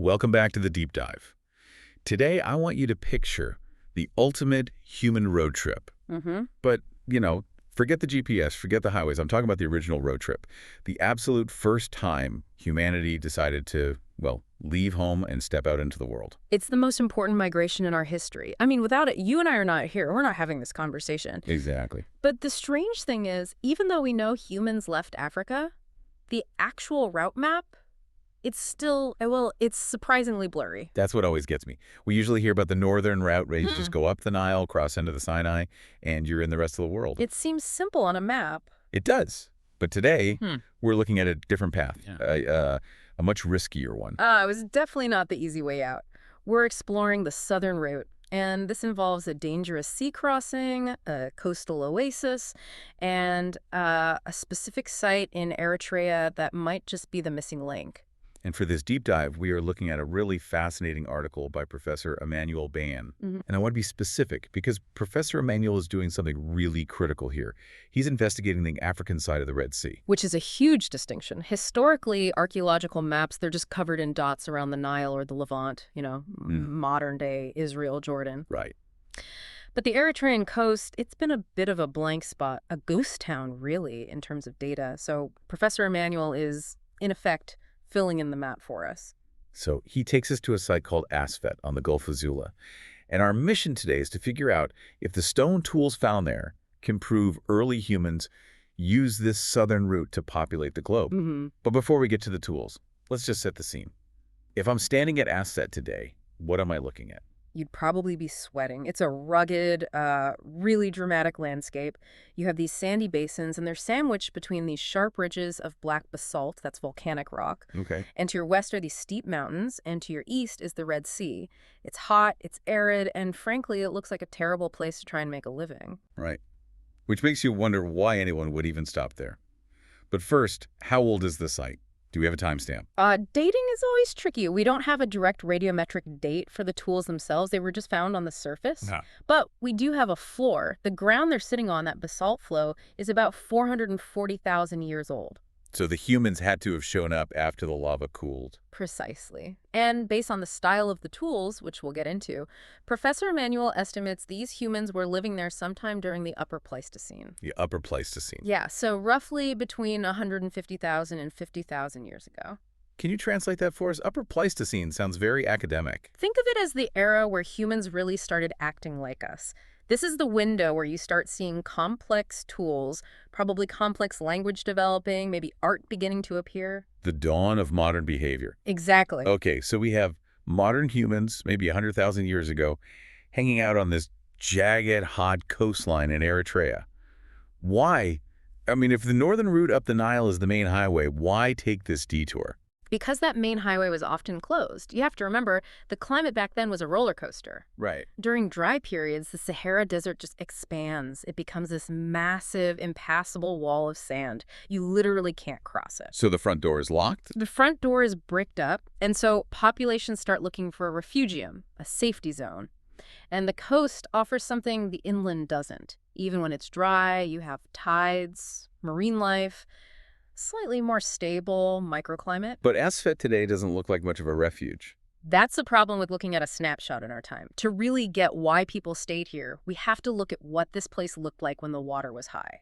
Welcome back to the deep dive. Today, I want you to picture the ultimate human road trip. But, forget the GPS, forget the highways. I'm talking about the original road trip. The absolute first time humanity decided to, leave home and step out into the world. It's the most important migration in our history. I mean, without it, you and I are not here. We're not having this conversation. Exactly. But the strange thing is, even though we know humans left Africa, the actual route map, it's still, it's surprisingly blurry. That's what always gets me. We usually hear about the northern route where you just go up the Nile, cross into the Sinai, and you're in the rest of the world. It seems simple on a map. It does. But today, we're looking at a different path, a much riskier one. It was definitely not the easy way out. We're exploring the southern route, and this involves a dangerous sea crossing, a coastal oasis, and a specific site in Eritrea that might just be the missing link. And for this deep dive, we are looking at a really fascinating article by Professor Emmanuel Ban. And I want to be specific because Professor Emmanuel is doing something really critical here. He's investigating the African side of the Red Sea. Which is a huge distinction. Historically, archaeological maps, they're just covered in dots around the Nile or the Levant, modern-day Israel, Jordan. Right. But the Eritrean coast, it's been a bit of a blank spot, a ghost town, really, in terms of data. So Professor Emmanuel is, in effect, filling in the map for us. So he takes us to a site called Asfet on the Gulf of Zula. And our mission today is to figure out if the stone tools found there can prove early humans used this southern route to populate the globe. But before we get to the tools, let's just set the scene. If I'm standing at Asfet today, what am I looking at? You'd probably be sweating. It's a rugged, really dramatic landscape. You have these sandy basins, and they're sandwiched between these sharp ridges of black basalt, that's volcanic rock. Okay. And to your west are these steep mountains, and to your east is the Red Sea. It's hot, it's arid, and frankly, it looks like a terrible place to try and make a living. Right. Which makes you wonder why anyone would even stop there. But first, how old is the site? Do we have a timestamp? Dating is always tricky. We don't have a direct radiometric date for the tools themselves. They were just found on the surface. But we do have a floor. The ground they're sitting on, that basalt flow, is about 440,000 years old. So the humans had to have shown up after the lava cooled. Precisely. And based on the style of the tools, which we'll get into, Professor Emmanuel estimates these humans were living there sometime during the Upper Pleistocene. The Upper Pleistocene. Yeah, so roughly between 150,000 and 50,000 years ago. Can you translate that for us? Upper Pleistocene sounds very academic. Think of it as the era where humans really started acting like us. This is the window where you start seeing complex tools, probably complex language developing, maybe art beginning to appear. The dawn of modern behavior. Exactly. Okay, so we have modern humans, maybe 100,000 years ago, hanging out on this jagged, hot coastline in Eritrea. Why? I mean, if the northern route up the Nile is the main highway, why take this detour? Because that main highway was often closed. You have to remember, the climate back then was a roller coaster. Right. During dry periods, the Sahara Desert just expands. It becomes this massive, impassable wall of sand. You literally can't cross it. So the front door is locked? The front door is bricked up, and so populations start looking for a refugium, a safety zone. And the coast offers something the inland doesn't. Even when it's dry, you have tides, marine life, slightly more stable microclimate. But Asfet today doesn't look like much of a refuge. That's the problem with looking at a snapshot in our time. To really get why people stayed here, we have to look at what this place looked like when the water was high.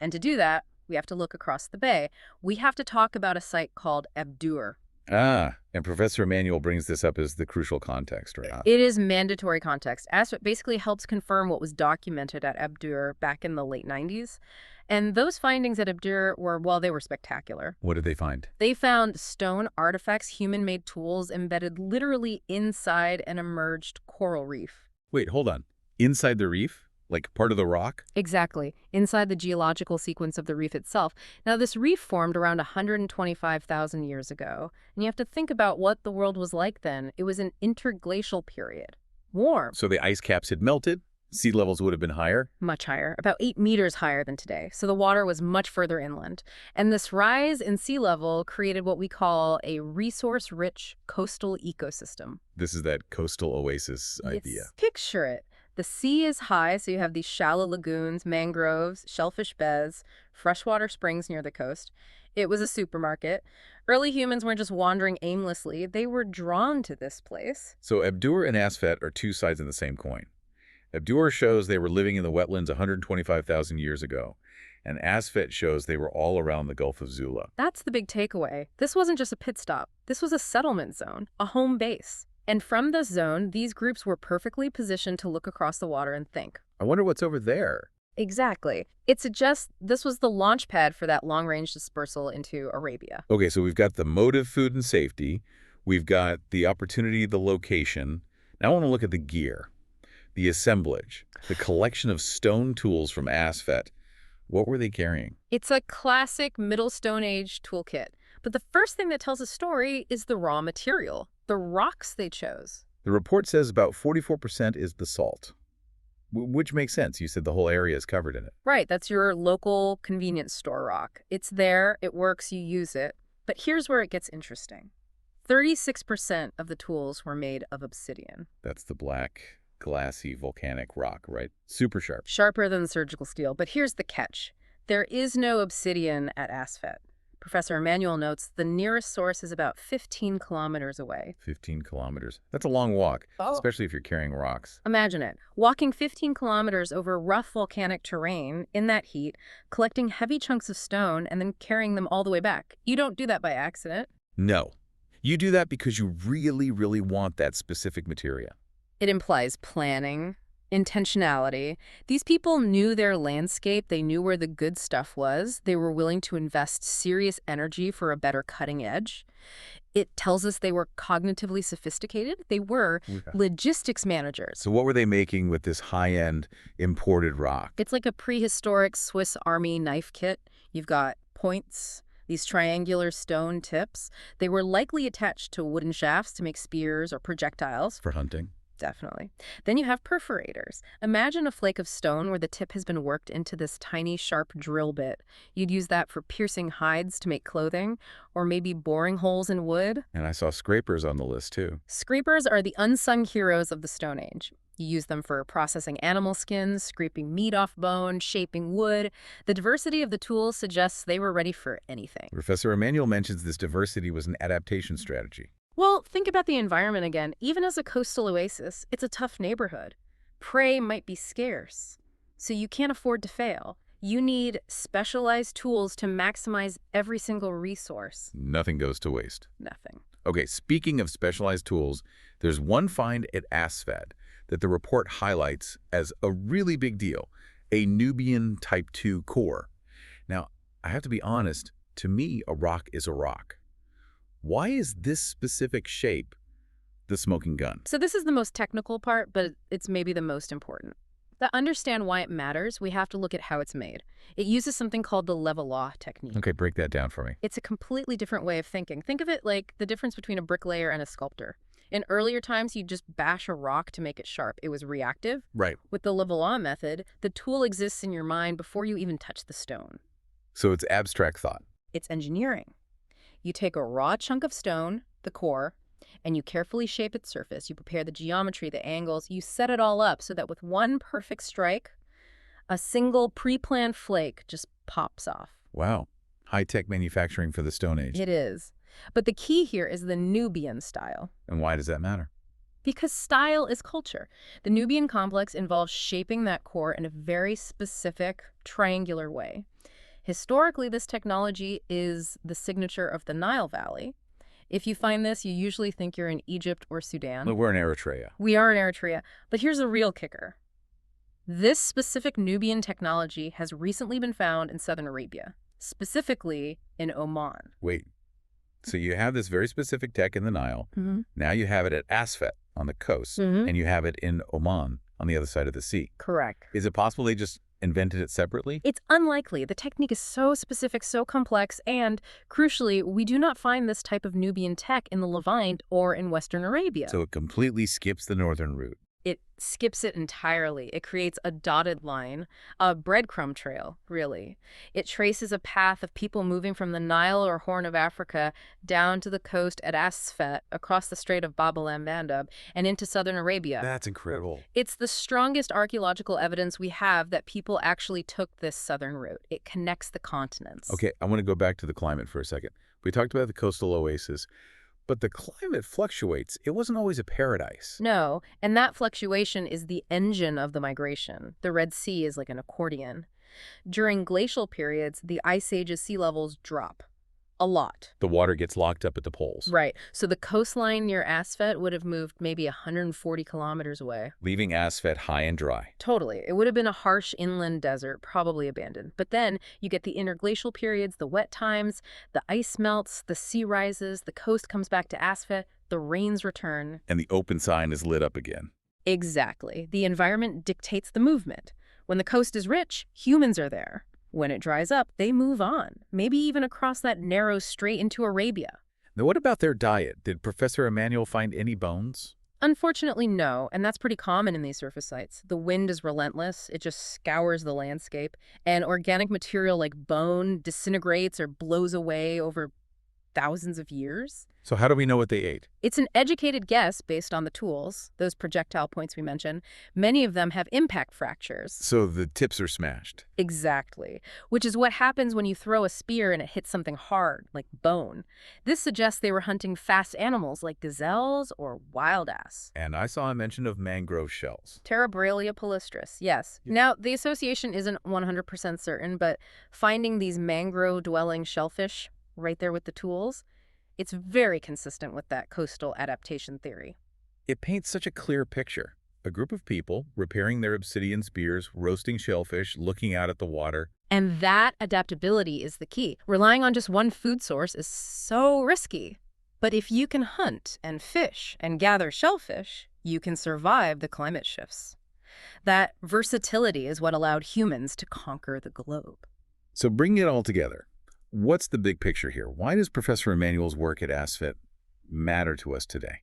And to do that, we have to look across the bay. We have to talk about a site called Abdur. And Professor Emmanuel brings this up as the crucial context, right? It is mandatory context. Asfet basically helps confirm what was documented at Abdur back in the late 90s. And those findings at Abdur they were spectacular. What did they find? They found stone artifacts, human-made tools embedded literally inside an emerged coral reef. Wait, hold on. Inside the reef? Like part of the rock? Exactly. Inside the geological sequence of the reef itself. Now, this reef formed around 125,000 years ago. And you have to think about what the world was like then. It was an interglacial period. Warm. So the ice caps had melted? Sea levels would have been higher? Much higher, about 8 meters higher than today. So the water was much further inland. And this rise in sea level created what we call a resource-rich coastal ecosystem. This is that coastal oasis idea. Picture it. The sea is high, so you have these shallow lagoons, mangroves, shellfish beds, freshwater springs near the coast. It was a supermarket. Early humans weren't just wandering aimlessly. They were drawn to this place. So Abdur and Asfet are two sides of the same coin. Abdur shows they were living in the wetlands 125,000 years ago, and Asfet shows they were all around the Gulf of Zula. That's the big takeaway. This wasn't just a pit stop. This was a settlement zone, a home base. And from this zone, these groups were perfectly positioned to look across the water and think. I wonder what's over there. Exactly. It suggests this was the launch pad for that long-range dispersal into Arabia. Okay, so we've got the motive, food, and safety. We've got the opportunity, the location. Now I want to look at the gear, the assemblage, the collection of stone tools from Asfet. What were they carrying? It's a classic Middle Stone Age toolkit. But the first thing that tells a story is the raw material, the rocks they chose. The report says about 44% is basalt, which makes sense. You said the whole area is covered in it. Right, that's your local convenience store rock. It's there, it works, you use it. But here's where it gets interesting. 36% of the tools were made of obsidian. That's the black, glassy, volcanic rock, right? Super sharp. Sharper than surgical steel. But here's the catch. There is no obsidian at Asfet. Professor Emmanuel notes the nearest source is about 15 kilometers away. 15 kilometers. That's a long walk, especially if you're carrying rocks. Imagine it. Walking 15 kilometers over rough volcanic terrain in that heat, collecting heavy chunks of stone, and then carrying them all the way back. You don't do that by accident. No. You do that because you really, really want that specific materia. It implies planning, intentionality. These people knew their landscape. They knew where the good stuff was. They were willing to invest serious energy for a better cutting edge. It tells us they were cognitively sophisticated. They were logistics managers. So what were they making with this high-end imported rock? It's like a prehistoric Swiss Army knife kit. You've got points, these triangular stone tips. They were likely attached to wooden shafts to make spears or projectiles. For hunting? Definitely. Then you have perforators. Imagine a flake of stone where the tip has been worked into this tiny, sharp drill bit. You'd use that for piercing hides to make clothing, or maybe boring holes in wood. And I saw scrapers on the list, too. Scrapers are the unsung heroes of the Stone Age. You use them for processing animal skins, scraping meat off bone, shaping wood. The diversity of the tools suggests they were ready for anything. Professor Emmanuel mentions this diversity was an adaptation strategy. Well, think about the environment again. Even as a coastal oasis, it's a tough neighborhood. Prey might be scarce, so you can't afford to fail. You need specialized tools to maximize every single resource. Nothing goes to waste. Nothing. Okay, speaking of specialized tools, there's one find at Asfet that the report highlights as a really big deal, a Nubian Type II core. Now, I have to be honest, to me, a rock is a rock. Why is this specific shape the smoking gun? So this is the most technical part, but it's maybe the most important. To understand why it matters, we have to look at how it's made. It uses something called the level-law technique. Okay, break that down for me. It's a completely different way of thinking. Think of it like the difference between a bricklayer and a sculptor. In earlier times, you'd just bash a rock to make it sharp. It was reactive. Right. With the level-law method, the tool exists in your mind before you even touch the stone. So it's abstract thought. It's engineering. You take a raw chunk of stone, the core, and you carefully shape its surface. You prepare the geometry, the angles. You set it all up so that with one perfect strike, a single pre-planned flake just pops off. Wow. High-tech manufacturing for the Stone Age. It is. But the key here is the Nubian style. And why does that matter? Because style is culture. The Nubian complex involves shaping that core in a very specific, triangular way. Historically, this technology is the signature of the Nile Valley. If you find this, you usually think you're in Egypt or Sudan. Look, we're in Eritrea. We are in Eritrea. But here's the real kicker. This specific Nubian technology has recently been found in southern Arabia, specifically in Oman. Wait. So you have this very specific tech in the Nile. Now you have it at Asfet on the coast, and you have it in Oman on the other side of the sea. Correct. Is it possible they just invented it separately? It's unlikely. The technique is so specific, so complex, and crucially, we do not find this type of Nubian tech in the Levant or in Western Arabia. So it completely skips the northern route. It skips it entirely. It creates a dotted line, a breadcrumb trail, really. It traces a path of people moving from the Nile or Horn of Africa down to the coast at Asfet, across the Strait of Bab el-Mandeb, and into southern Arabia. That's incredible. It's the strongest archaeological evidence we have that people actually took this southern route. It connects the continents. Okay, I want to go back to the climate for a second. We talked about the coastal oasis, but the climate fluctuates. It wasn't always a paradise. No, and that fluctuation is the engine of the migration. The Red Sea is like an accordion. During glacial periods, the Ice Age's sea levels drop. A lot. The water gets locked up at the poles, Right. So the coastline near Asfet would have moved maybe 140 kilometers away. leaving Asfet high and dry. Totally. It would have been a harsh inland desert, probably abandoned. But then you get the interglacial periods, the wet times, the ice melts, the sea rises, the coast comes back to Asfet, the rains return. And the open sign is lit up again. Exactly. The environment dictates the movement. When the coast is rich, humans are there. When it dries up, they move on, maybe even across that narrow strait into Arabia. Now, what about their diet? Did Professor Emmanuel find any bones? Unfortunately, no, and that's pretty common in these surface sites. The wind is relentless. It just scours the landscape, and organic material like bone disintegrates or blows away over thousands of years. So how do we know what they ate? It's an educated guess based on the tools, those projectile points we mentioned. Many of them have impact fractures. So the tips are smashed. Exactly, which is what happens when you throw a spear and it hits something hard, like bone. This suggests they were hunting fast animals like gazelles or wild ass. And I saw a mention of mangrove shells. Terebralia palustris, yes. Now, the association isn't 100% certain, but finding these mangrove-dwelling shellfish right there with the tools, it's very consistent with that coastal adaptation theory. It paints such a clear picture. A group of people repairing their obsidian spears, roasting shellfish, looking out at the water. And that adaptability is the key. Relying on just one food source is so risky. But if you can hunt and fish and gather shellfish, you can survive the climate shifts. That versatility is what allowed humans to conquer the globe. So bringing it all together, what's the big picture here? Why does Professor Emmanuel's work at Asfet matter to us today?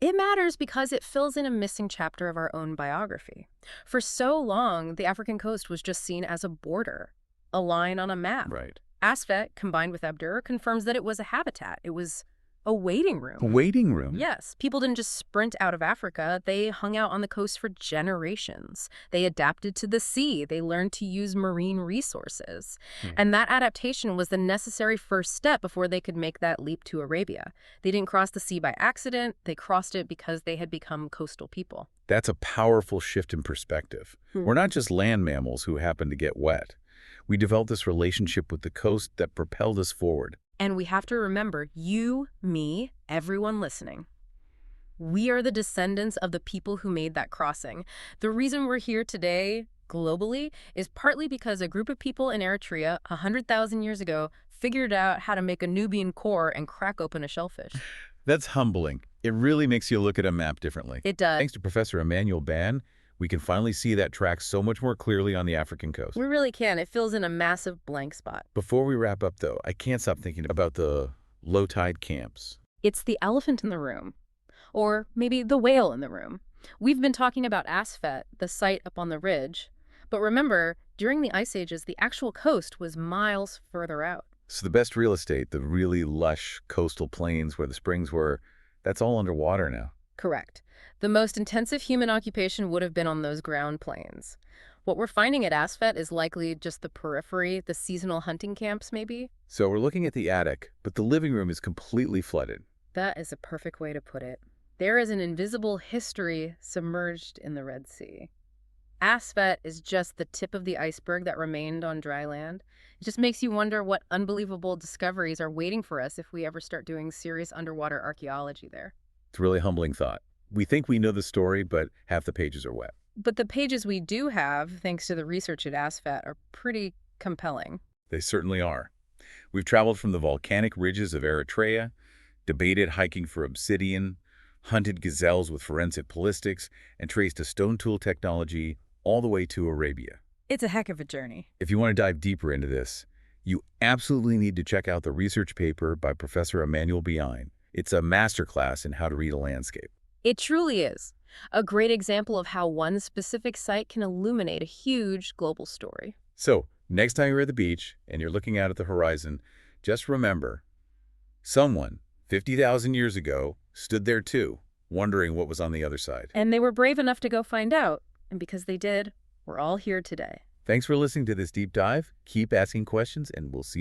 It matters because it fills in a missing chapter of our own biography. For so long, the African coast was just seen as a border, a line on a map. Right. Asfet, combined with Abdur, confirms that it was a habitat. It was a waiting room. A waiting room? Yes. People didn't just sprint out of Africa. They hung out on the coast for generations. They adapted to the sea. They learned to use marine resources. And that adaptation was the necessary first step before they could make that leap to Arabia. They didn't cross the sea by accident. They crossed it because they had become coastal people. That's a powerful shift in perspective. We're not just land mammals who happen to get wet. We developed this relationship with the coast that propelled us forward. And we have to remember, you, me, everyone listening. We are the descendants of the people who made that crossing. The reason we're here today, globally, is partly because a group of people in Eritrea 100,000 years ago figured out how to make a Nubian core and crack open a shellfish. That's humbling. It really makes you look at a map differently. It does. Thanks to Professor Emmanuel Ban, we can finally see that track so much more clearly on the African coast. We really can. It fills in a massive blank spot. Before we wrap up, though, I can't stop thinking about the low-tide camps. It's the elephant in the room. Or maybe the whale in the room. We've been talking about Asfet, the site up on the ridge. But remember, during the Ice Ages, the actual coast was miles further out. So the best real estate, the really lush coastal plains where the springs were, that's all underwater now. Correct. The most intensive human occupation would have been on those ground plains. What we're finding at Asfet is likely just the periphery, the seasonal hunting camps, maybe. So we're looking at the attic, but the living room is completely flooded. That is a perfect way to put it. There is an invisible history submerged in the Red Sea. Asfet is just the tip of the iceberg that remained on dry land. It just makes you wonder what unbelievable discoveries are waiting for us if we ever start doing serious underwater archaeology there. It's a really humbling thought. We think we know the story, but half the pages are wet. But the pages we do have, thanks to the research at Asfet, are pretty compelling. They certainly are. We've traveled from the volcanic ridges of Eritrea, debated hiking for obsidian, hunted gazelles with forensic ballistics, and traced a stone tool technology all the way to Arabia. It's a heck of a journey. If you want to dive deeper into this, you absolutely need to check out the research paper by Professor Emmanuel Bian. It's a masterclass in how to read a landscape. It truly is. A great example of how one specific site can illuminate a huge global story. So, next time you're at the beach and you're looking out at the horizon, just remember, someone 50,000 years ago stood there too, wondering what was on the other side. And they were brave enough to go find out. And because they did, we're all here today. Thanks for listening to this deep dive. Keep asking questions, and we'll see you